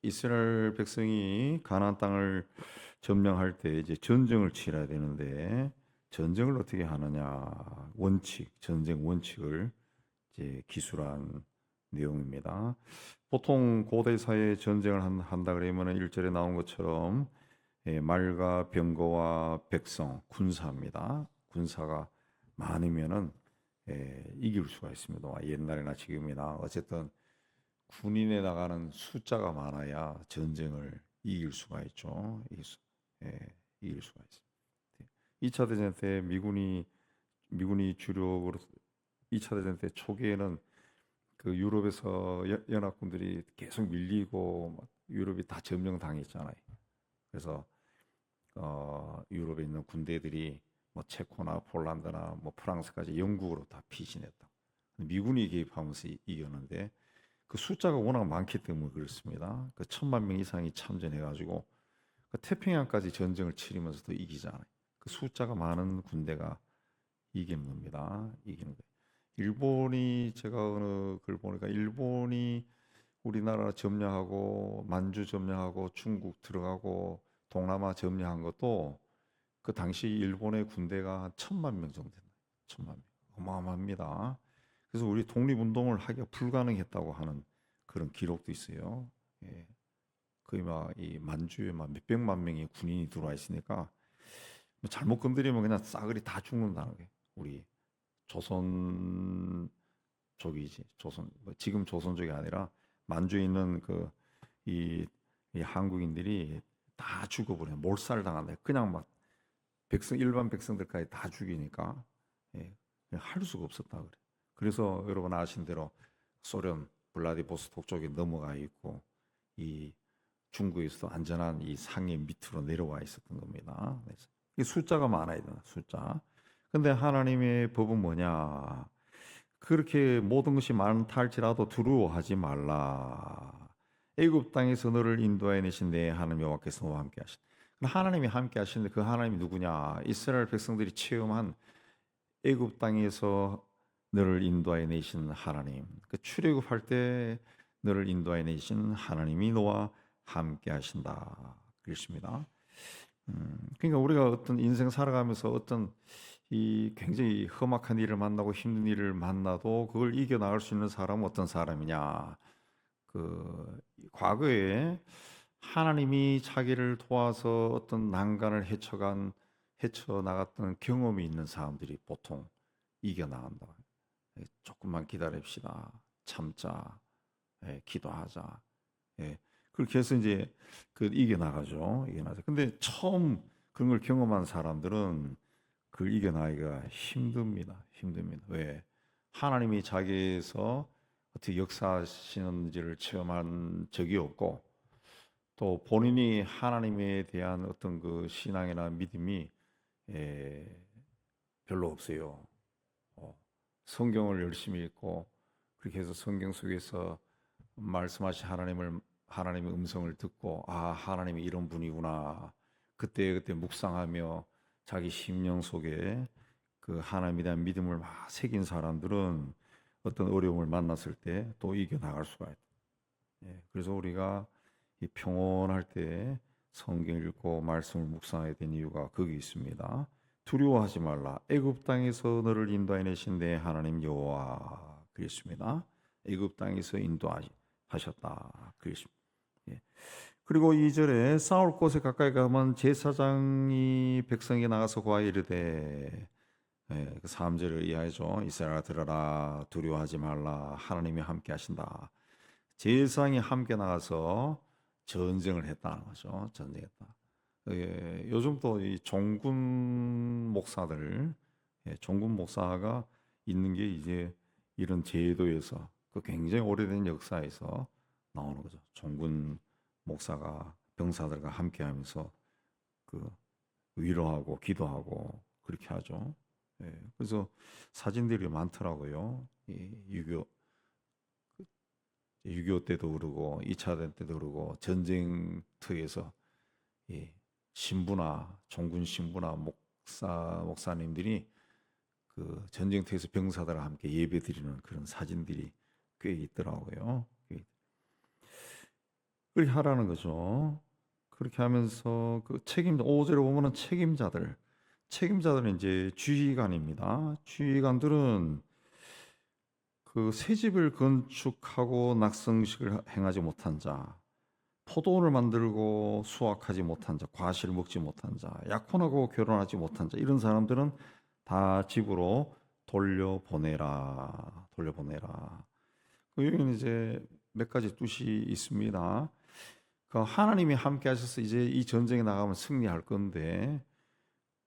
이스라엘 백성이 가나안 땅을 점령할 때 이제 전쟁을 치러야 되는데 전쟁을 어떻게 하느냐 전쟁 원칙을 이제 기술한 내용입니다. 보통 고대 사회에 전쟁을 한다 그러면 1절에 나온 것처럼 말과 병거와 백성, 군사입니다. 군사가 많으면은 이길 수가 있습니다. 옛날이나 지금이나 어쨌든 군인에 나가는 숫자가 많아야 전쟁을 이길 수가 있죠. 이길 수가 있습니다. 2차 대전 때 미군이 주력으로 2차 대전 때 초기에는 그 유럽에서 연합군들이 계속 밀리고 막 유럽이 다 점령당했잖아요. 그래서 유럽에 있는 군대들이 뭐 체코나 폴란드나 뭐 프랑스까지 영국으로 다 피신했다. 미군이 개입하면서 이겼는데 그 숫자가 워낙 많기 때문에 그렇습니다. 그 1,000만 명 이상이 참전해가지고 그 태평양까지 전쟁을 치르면서도 이기잖아요. 그 숫자가 많은 군대가 이기는 겁니다. 이기는 거예요. 일본이 제가 어느 글 보니까 일본이 우리나라 점령하고 만주 점령하고 중국 들어가고 동남아 점령한 것도 그 당시 일본의 군대가 한 1,000만 명 정도 됐나요? 1,000만 명. 어마어마합니다. 그래서 우리 독립운동을 하기가 불가능했다고 하는 그런 기록도 있어요. 예. 거의 막 이 만주에 막 몇백만 명의 군인이 들어와 있으니까 뭐 잘못 건드리면 그냥 싸그리 다 죽는다는 게 우리 조선족이지. 뭐 지금 조선족이 아니라 만주에 있는 이 한국인들이 다 죽어버려. 몰살 당한다. 그냥 막 일반 백성들까지 다 죽이니까 예, 할 수가 없었다 그래. 그래서 여러분 아신 대로 소련 블라디보스톡 쪽에 넘어가 있고 이 중국에서도 안전한 이 상해 밑으로 내려와 있었던 겁니다. 그래서 이 숫자가 많아야 되나 숫자. 근데 하나님의 법은 뭐냐? 그렇게 모든 것이 많다 할지라도 두려워하지 말라. 애굽 땅에서 너를 인도하여 내신 내 하나님 여호와께서 너와 함께 하신. 하나님이 함께 하시는데 그 하나님이 누구냐? 이스라엘 백성들이 체험한 애굽 땅에서 너를 인도하여 내신 하나님. 그 출애굽할 때 너를 인도하여 내신 하나님이 너와 함께 하신다. 그렇습니다. 그러니까 우리가 어떤 인생 살아가면서 어떤 이 굉장히 험악한 일을 만나고 힘든 일을 만나도 그걸 이겨나갈 수 있는 사람은 어떤 사람이냐? 과거에 하나님이 자기를 도와서 어떤 난간을 헤쳐나갔던 경험이 있는 사람들이 보통 이겨나간다. 조금만 기다립시다. 참자. 기도하자. 그렇게 해서 이제 이겨나가죠. 이겨나죠. 근데 처음 그런 걸 경험한 사람들은 그걸 이겨나기가 힘듭니다. 힘듭니다. 왜? 하나님이 자기에서 어떻게 역사하시는지를 체험한 적이 없고 또 본인이 하나님에 대한 어떤 그 신앙이나 믿음이 별로 없어요. 성경을 열심히 읽고 그렇게 해서 성경 속에서 말씀하신 하나님의 음성을 듣고 하나님이 이런 분이구나. 그때 묵상하며 자기 심령 속에 그 하나님에 대한 믿음을 막 새긴 사람들은 어떤 어려움을 만났을 때 또 이겨나갈 수가 있다. 그래서 우리가 이 평온할 때 성경 읽고 말씀을 묵상해야 되는 이유가 거기 있습니다. 두려워하지 말라. 애굽 땅에서 너를 인도해 내신 내 하나님 여호와 그랬습니다. 애굽 땅에서 인도하셨다. 그랬습니다. 그리고 2절에 싸울 곳에 가까이 가면 제사장이 백성에게 나가서 고하여 이르되 3절을 이해하죠. 이스라엘아 들어라 두려워하지 말라 하나님이 함께 하신다. 제사장이 함께 나가서 전쟁을 했다는 거죠. 전쟁했다. 요즘 또 이 종군 목사들, 종군 목사가 있는 게 이제 이런 제도에서 그 굉장히 오래된 역사에서 나오는 거죠. 종군 목사가 병사들과 함께하면서 그 위로하고 기도하고 그렇게 하죠. 그래서 사진들이 많더라고요. 이 6.25 때도 그러고 2차 대전 때도 그러고 전쟁터에서 신부나 종군 신부나 목사님들이 그 전쟁터에서 병사들과 함께 예배드리는 그런 사진들이 꽤 있더라고요. 그렇게 하라는 거죠. 그렇게 하면서 그 책임 5절에 보면은 책임자들은 이제 지휘관입니다. 지휘관들은 그 새 집을 건축하고 낙성식을 행하지 못한 자, 포도원을 만들고 수확하지 못한 자, 과실을 먹지 못한 자, 약혼하고 결혼하지 못한 자, 이런 사람들은 다 집으로 돌려보내라. 돌려보내라. 그 여기는 이제 몇 가지 뜻이 있습니다. 그 하나님이 함께 하셔서 이제 이 전쟁에 나가면 승리할 건데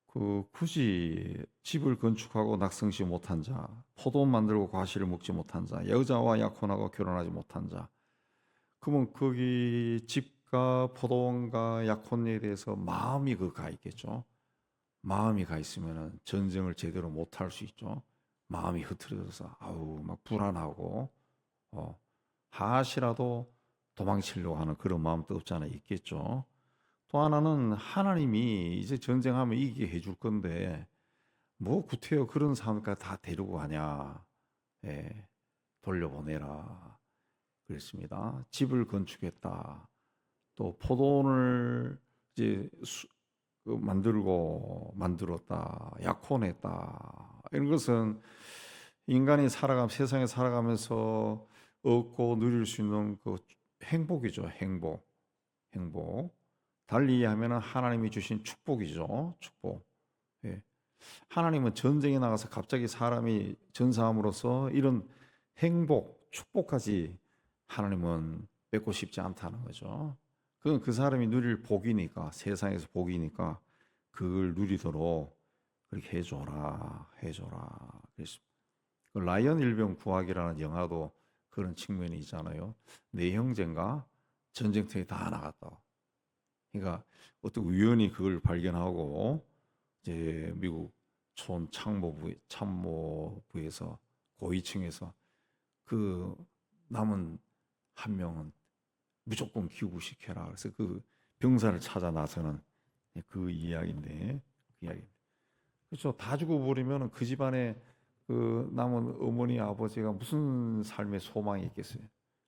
그 굳이 집을 건축하고 낙성시 못한 자, 포도원 만들고 과실을 먹지 못한 자, 여자와 약혼하고 결혼하지 못한 자, 그러면 거기 집과 포도원과 약혼에 대해서 마음이 그 가 있겠죠. 마음이 가 있으면은 전쟁을 제대로 못 할 수 있죠. 마음이 흐트러져서 아우 막 불안하고 하시라도 도망치려고 하는 그런 마음도 없지 않아 있겠죠. 또 하나는 하나님이 이제 전쟁하면 이기게 해줄 건데 뭐 구태여 그런 사람까지 다 데리고 가냐. 예, 돌려보내라 그랬습니다. 집을 건축했다. 또 포도원을 이제 만들었다. 약혼했다. 이런 것은 인간이 세상에 살아가면서 얻고 누릴 수 있는 그 행복이죠. 행복. 달리 이해하면 하나님이 주신 축복이죠. 축복. 예. 하나님은 전쟁에 나가서 갑자기 사람이 전사함으로써 이런 축복까지 하나님은 뺏고 싶지 않다는 거죠. 그건 그 사람이 누릴 복이니까, 세상에서 복이니까 그걸 누리도록 그렇게 해줘라. 그랬습니다. 그 라이언 일병 구하기라는 영화도 그런 측면이 있잖아요. 내 형제가 전쟁터에 다 나갔다. 그러니까 어떤 우연히 그걸 발견하고 이제 미국 참모부에서 고위층에서 그 남은 한 명은 무조건 기구시켜라. 그래서 그 병사를 찾아 나서는 그 이야기인데, 그 이야기. 그렇죠. 다 죽어버리면 그 집안에 그 남은 어머니 아버지가 무슨 삶의 소망이 있겠어요.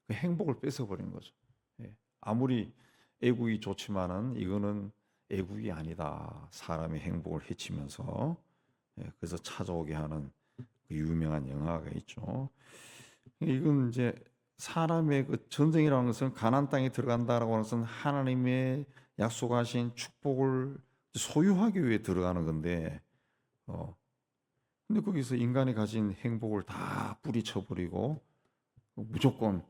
그 행복을 뺏어버린 거죠. 예. 아무리 애국이 좋지만은 이거는 애국이 아니다. 사람의 행복을 해치면서 그래서 찾아오게 하는 그 유명한 영화가 있죠. 이건 이제 사람의 그 전쟁이라는 것은 가나안 땅에 들어간다라고 하는 것은 하나님의 약속하신 축복을 소유하기 위해 들어가는 건데, 근데 거기서 인간이 가진 행복을 다 뿌리쳐버리고 무조건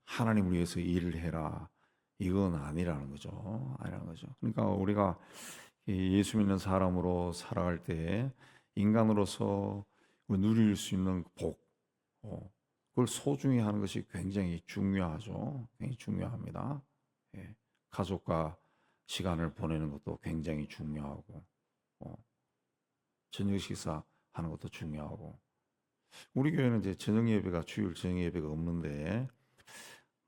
하나님을 위해서 일을 해라. 이건 아니라는 거죠. 그러니까 우리가 예수 믿는 사람으로 살아갈 때 인간으로서 누릴 수 있는 복, 그걸 소중히 하는 것이 굉장히 중요하죠. 굉장히 중요합니다. 예. 가족과 시간을 보내는 것도 굉장히 중요하고, 저녁 식사 하는 것도 중요하고. 우리 교회는 이제 주일 저녁 예배가 없는데,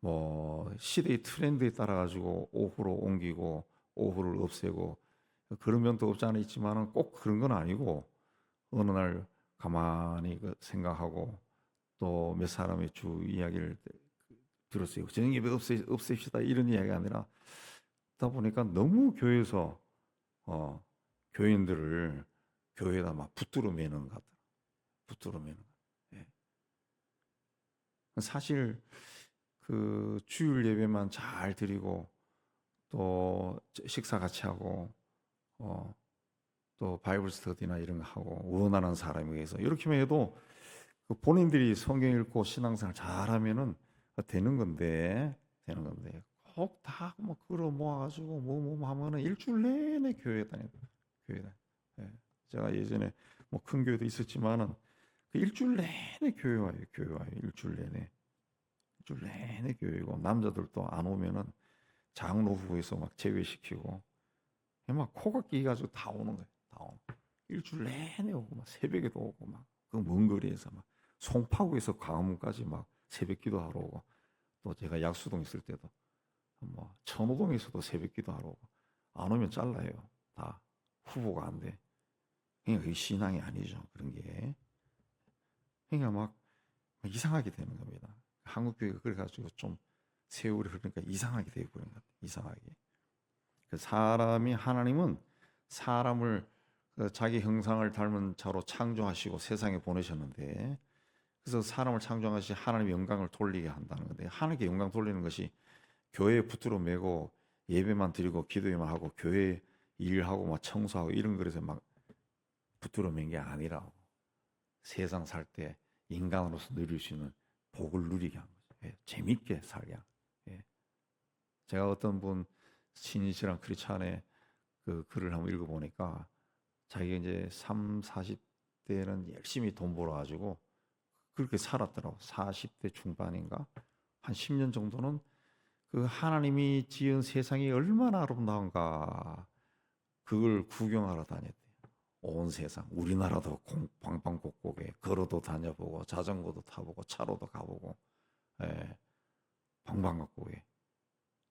뭐 시대의 트렌드에 따라 가지고 오후로 옮기고 오후를 없애고 그런 면도 없지 않아 있지만은 꼭 그런 건 아니고 어느 날 가만히 생각하고 또 몇 사람의 주 이야기를 들었어요. 저녁 예배 없앱시다 이런 이야기가 아니라 다 보니까 너무 교회에서 교인들을 교회에다 막 붙들어 매는 것 같더라. 붙들어 매는 것. 예. 사실 그 주일 예배만 잘 드리고 또 식사 같이 하고 또 바이블 스터디나 이런 거 하고 원하는 사람에 의해서 이렇게만 해도 그 본인들이 성경 읽고 신앙생활 잘하면은 되는 건데 꼭 다 뭐 끌어 모아가지고 뭐 하면은 일주일 내내 교회 다니고 교회 다니. 예. 제가 예전에 뭐 큰 교회도 있었지만은 그 일주일 내내 교회 와요. 일주일 내내. 일주일 내내 교회고 남자들도 안 오면은 장로후에서 막 제외시키고 막 코가 끼가지고 다 오는 거예요. 다 오고 일주일 내내 오고 막 새벽에도 오고 막 그 먼 거리에서 막 송파구에서 광화문까지 막 새벽 기도하러 오고 또 제가 약수동 있을 때도 뭐 천호동에서도 새벽 기도하러 오고 안 오면 잘라요. 다 후보가 안 돼. 그러니까 그게 신앙이 아니죠. 그런 게. 그러니까 막 이상하게 되는 겁니다. 한국 교회가 그래가지고 좀 세월이 흐르니까 이상하게 되고 그런 것 같아요. 이상하게. 그 사람이 하나님은 사람을 자기 형상을 닮은 자로 창조하시고 세상에 보내셨는데 그래서 사람을 창조하시 하나님의 영광을 돌리게 한다는 건데 하나님께 영광 돌리는 것이 교회에 붙들어 매고 예배만 드리고 기도만 하고 교회 일하고 막 청소하고 이런 거에서 막 붙들어 맨 게 아니라 세상 살 때 인간으로서 누릴 수 있는 복을 누리게 한 거죠. 예, 재밌게 살게 한 거죠. 예. 제가 어떤 분 신이시랑 크리스찬의 그 글을 한번 읽어보니까 자기가 이제 3, 40대는 열심히 돈 벌어가지고 그렇게 살았더라고. 40대 중반인가? 한 10년 정도는 그 하나님이 지은 세상이 얼마나 아름다운가 그걸 구경하러 다녔대요. 온 세상 우리나라도 방방곡곡에 걸어도 다녀보고 자전거도 타보고 차로도 가보고 예, 방방곡곡에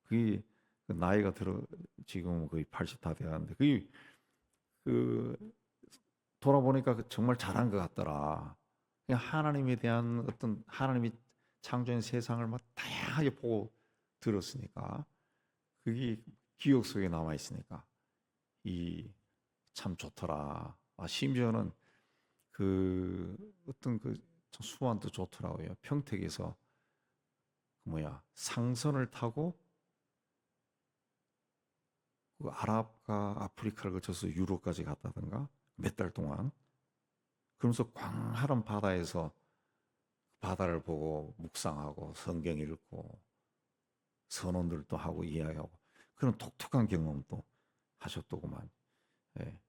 그게 그 나이가 들어 지금 거의 80 다 돼가는데 그게 그 돌아보니까 정말 잘한 것 같더라. 그냥 하나님에 대한 어떤 하나님이 창조한 세상을 막 다양하게 보고 들었으니까 그게 기억 속에 남아 있으니까 이 참 좋더라. 심지어는 그 어떤 그 수완도 좋더라고요. 평택에서 그 상선을 타고 그 아랍과 아프리카를 거쳐서 유럽까지 갔다든가 몇 달 동안 그러면서 광활한 바다에서 바다를 보고 묵상하고 성경 읽고 선언들도 하고 이야기하고 그런 독특한 경험도 하셨더구만. 예.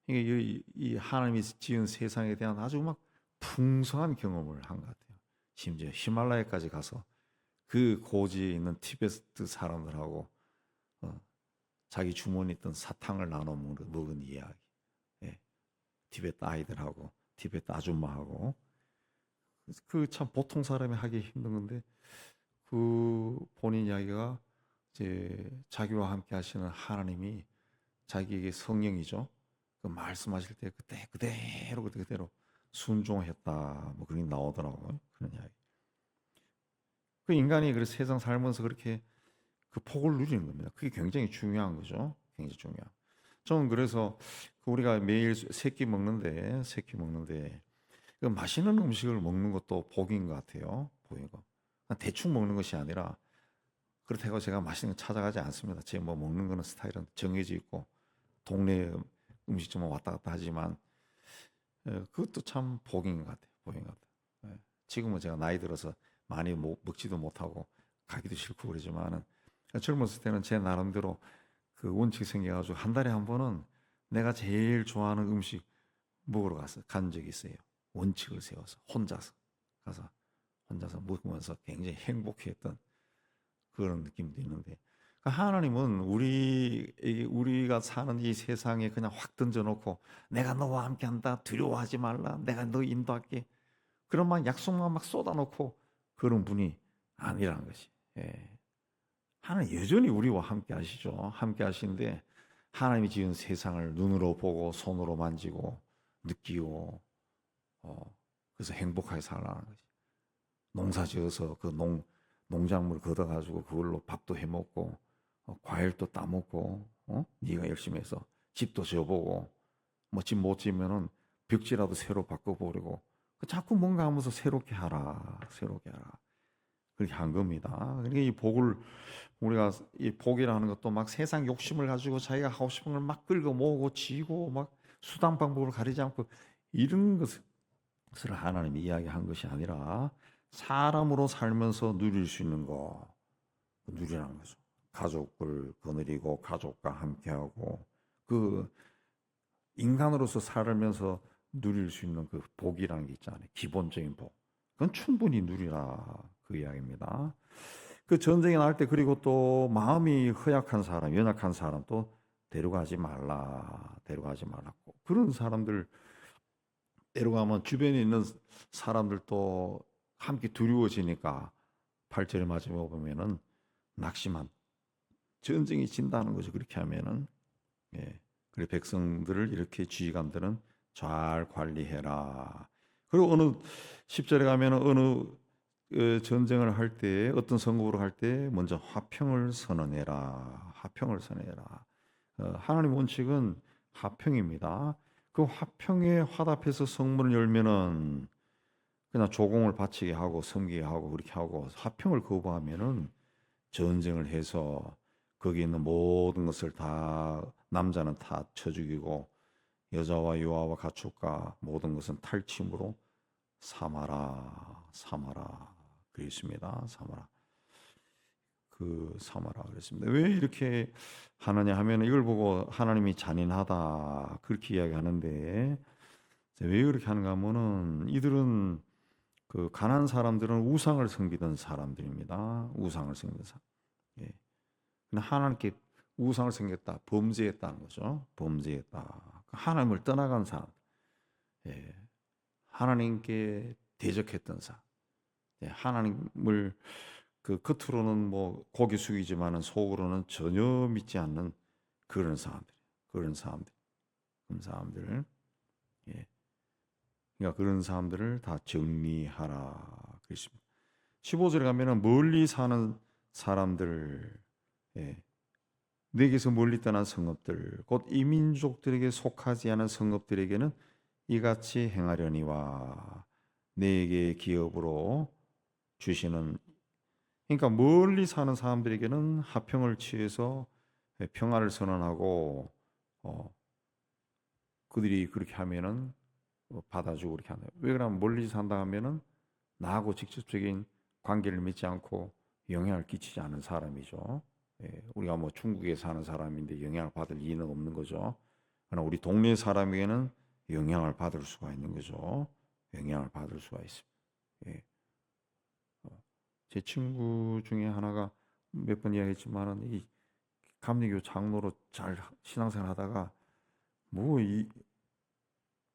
이게 이 하나님이 지은 세상에 대한 아주 막 풍성한 경험을 한 것 같아요. 심지어 히말라야까지 가서 그 고지에 있는 티베트 사람들하고 자기 주머니에 있던 사탕을 나눠 먹은 이야기. 예. 티베트 아이들하고 티베트 아줌마하고 그 참 보통 사람이 하기 힘든 건데 그 본인 이야기가 이제 자기와 함께 하시는 하나님이 자기에게 성령이죠. 그 말씀하실 때 그대로 순종했다. 뭐 그런 게 나오더라고요. 그런 이야기. 그 인간이 그 세상 살면서 그렇게 그 복을 누리는 겁니다. 그게 굉장히 중요한 거죠. 굉장히 중요한. 저는 그래서 우리가 매일 세끼 먹는데 그 맛있는 음식을 먹는 것도 복인 것 같아요. 복인 거. 대충 먹는 것이 아니라 그렇다고 제가 맛있는 거 찾아가지 않습니다. 제 뭐 먹는 거는 스타일은 정해져 있고 동네 음식점은 왔다 갔다 하지만 그것도 참 복인 것 같아요. 복인 것 같아요. 예. 지금은 제가 나이 들어서 많이 먹지도 못하고 가기도 싫고 그러지만은 젊었을 때는 제 나름대로 그 원칙이 생겨가지고 한 달에 한 번은 내가 제일 좋아하는 음식 먹으러 간 적이 있어요. 원칙을 세워서 혼자서 가서 혼자서 먹으면서 굉장히 행복했던 그런 느낌도 있는데 하나님은 우리가 사는 이 세상에 그냥 확 던져놓고 내가 너와 함께한다 두려워하지 말라 내가 너 인도할게 그런 막 약속만 막 쏟아놓고 그런 분이 아니라는 것이. 예. 하나님 여전히 우리와 함께 하시죠. 함께 하시는데 하나님이 지은 세상을 눈으로 보고 손으로 만지고 느끼고 그래서 행복하게 살라는 거지. 농사 지어서 그 농작물 걷어가지고 그걸로 밥도 해먹고 과일도 따먹고 네가 열심히 해서 집도 지어보고 뭐 집 못 지으면은 벽지라도 새로 바꿔보려고 자꾸 뭔가 하면서 새롭게 하라 그렇게 한 겁니다. 그러니까 이 복을 우리가 이 복이라는 것도 막 세상 욕심을 가지고 자기가 하고 싶은 걸 막 끌고 모으고 지고 막 수단 방법을 가리지 않고 이런 것을 하나님이 이야기한 것이 아니라 사람으로 살면서 누릴 수 있는 거 누리라는 거죠. 가족을 거느리고 가족과 함께하고 그 인간으로서 살면서 누릴 수 있는 그 복이라는 게 있잖아요. 기본적인 복. 그건 충분히 누리라 그 이야기입니다. 그 전쟁에 나갈 때 그리고 또 마음이 허약한 사람, 연약한 사람 또 데려가지 말라. 그런 사람들 데려가면 주변에 있는 사람들도 함께 두려워지니까 8절에 마지막에 보면은 낙심한 전쟁이 진다는 거죠. 그렇게 하면은 예. 그래 백성들을 이렇게 지휘관들은 잘 관리해라. 그리고 어느 10절에 가면은 어느 전쟁을 할 때 어떤 선거로 할 때 먼저 화평을 선언해라. 화평을 선언해라. 하나님 원칙은 화평입니다. 그 화평에 화답해서 성문을 열면은 그냥 조공을 바치게 하고 섬기게 하고 그렇게 하고 화평을 거부하면은 전쟁을 해서 거기 있는 모든 것을 다 남자는 다 쳐 죽이고 여자와 유아와 가축과 모든 것은 탈취물로 삼아라 삼아라 그랬습니다. 삼아라 삼아라 그랬습니다. 왜 이렇게 하느냐 하면 이걸 보고 하나님이 잔인하다 그렇게 이야기하는데 왜 그렇게 하는가 하면은 이들은 그 가난한 사람들은 우상을 섬기던 사람들입니다. 우상을 섬기던 사람. 예. 근데 하나님께 우상을 섬겼다, 범죄했다는 거죠. 범죄했다. 하나님을 떠나간 사람. 예. 하나님께 대적했던 사람. 예. 하나님을 그 겉으로는 뭐 고개 숙이지만은 속으로는 전혀 믿지 않는 그런 사람들. 그런 사람들. 그런 사람들. 예. 그러니까 그런 사람들을 다 정리하라 그랬습니다. 15절에 가면은 멀리 사는 사람들, 예, 내게서 멀리 떠난 성읍들, 곧 이민족들에게 속하지 않은 성읍들에게는 이같이 행하려니와 내게 기업으로 주시는, 그러니까 멀리 사는 사람들에게는 화평을 취해서 평화를 선언하고 그들이 그렇게 하면은 받아주고 그렇게 한다. 왜 그러면 멀리 산다 하면은 나하고 직접적인 관계를 맺지 않고 영향을 끼치지 않은 사람이죠. 예, 우리가 뭐 중국에 사는 사람인데 영향을 받을 이유는 없는 거죠. 그러나 우리 동네 사람에게는 영향을 받을 수가 있는 거죠. 영향을 받을 수가 있습니다. 예. 제 친구 중에 하나가 몇 번 이야기했지만은 이 감리교 장로로 잘 신앙생활 하다가 뭐이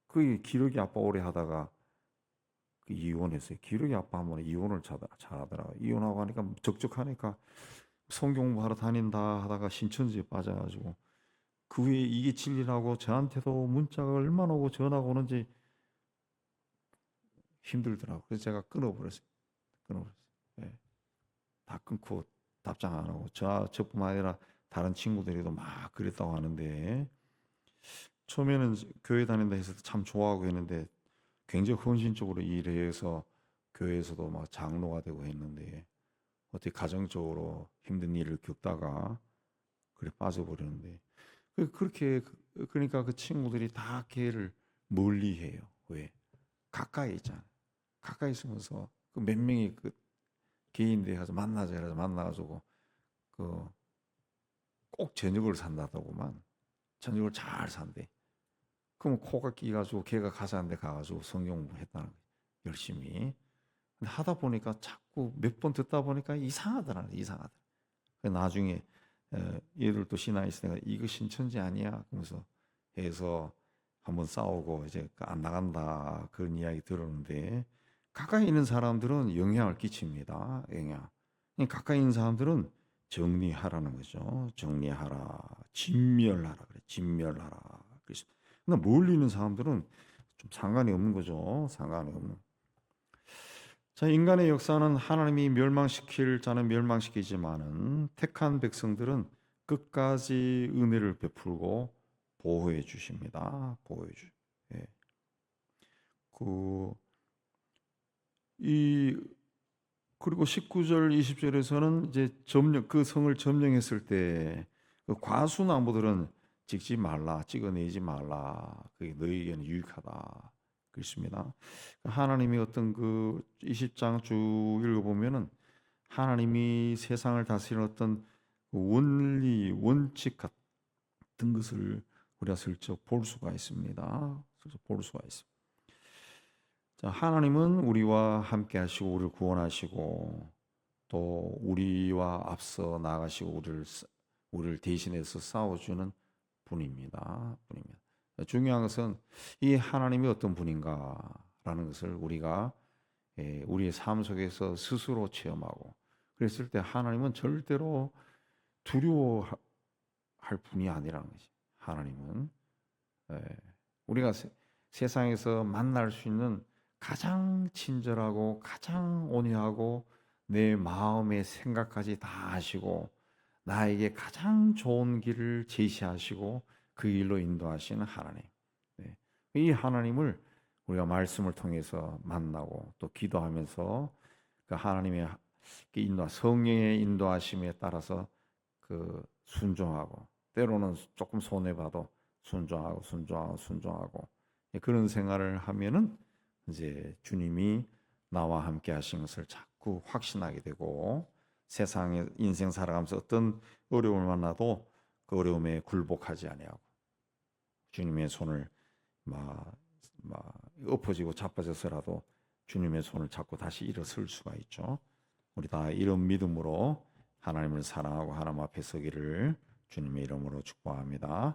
그 기러기 아빠 오래 하다가 그 이혼했어요. 기러기 아빠 한번 이혼을 잘하더라고요. 이혼하고 하니까 적적하니까 성경 공부하러 다닌다 하다가 신천지에 빠져가지고 그 후에 이게 진리라고 저한테도 문자가 얼마나 오고 전화가 오는지 힘들더라고요. 그래서 제가 끊어버렸어요. 끊어버렸어요. 예. 다 끊고 답장 안 하고 저뿐만 아니라 다른 친구들이도 막 그랬다고 하는데 처음에는 교회 다닌다 해서 참 좋아하고 했는데 굉장히 헌신적으로 일해서 교회에서도 막 장로가 되고 했는데 어떻게 가정적으로 힘든 일을 겪다가 그래 빠져버렸는데 그렇게 그러니까 그 친구들이 다 걔를 멀리해요. 왜? 가까이 있잖아. 가까이 있으면서 그 몇 명이 그 개인대 가서 만나자 해서 만나가지고 그 꼭 저녁을 산다더구만. 저녁을 잘 산대. 그럼 코가 끼가지고 걔가 가자는 데 가가지고 성경 공부했다는 거예요. 열심히. 근데 하다 보니까 자꾸 몇 번 듣다 보니까 이상하더라. 이상하더라. 나중에 얘들도 신앙이 있으니까 이거 신천지 아니야? 그러면서 해서 한번 싸우고 이제 안 나간다 그런 이야기 들었는데 가까이 있는 사람들은 영향을 끼칩니다. 영향. 가까이 있는 사람들은 정리하라는 거죠. 정리하라, 진멸하라 그래. 진멸하라. 그래서 근데 멀리 있는 사람들은 좀 상관이 없는 거죠. 상관이 없는. 자, 인간의 역사는 하나님이 멸망시킬 자는 멸망시키지만은 택한 백성들은 끝까지 은혜를 베풀고 보호해 주십니다. 보호해 주. 예. 그 이 그리고 19절 20절에서는 이제 점령 그 성을 점령했을 때 그 과수나무들은 찍지 말라, 찍어내지 말라. 그게 너희에게는 유익하다. 그렇습니다. 하나님이 어떤 그 20장 쭉 읽어보면은 하나님이 세상을 다스리는 어떤 원리, 원칙 같은 것을 우리가 슬쩍 볼 수가 있습니다. 슬쩍 볼 수가 있습니다. 자, 하나님은 우리와 함께 하시고 우리를 구원하시고 또 우리와 앞서 나가시고 우리를 대신해서 싸워주는 분입니다. 분입니다. 중요한 것은 이 하나님이 어떤 분인가라는 것을 우리가 우리의 삶 속에서 스스로 체험하고 그랬을 때 하나님은 절대로 두려워할 분이 아니라는 것이 하나님은 우리가 세상에서 만날 수 있는 가장 친절하고 가장 온유하고 내 마음의 생각까지 다 아시고 나에게 가장 좋은 길을 제시하시고 그 길로 인도하시는 하나님. 네. 이 하나님을 우리가 말씀을 통해서 만나고 또 기도하면서 그 하나님의 성령의 인도하심에 따라서 그 순종하고 때로는 조금 손해 봐도 순종하고 그런 생활을 하면은 이제 주님이 나와 함께 하신 것을 자꾸 확신하게 되고 세상에 인생 살아가면서 어떤 어려움을 만나도 그 어려움에 굴복하지 아니하고 주님의 손을 막 엎어지고 자빠져서라도 주님의 손을 잡고 다시 일어설 수가 있죠. 우리 다 이런 믿음으로 하나님을 사랑하고 하나님 앞에 서기를 주님의 이름으로 축복합니다.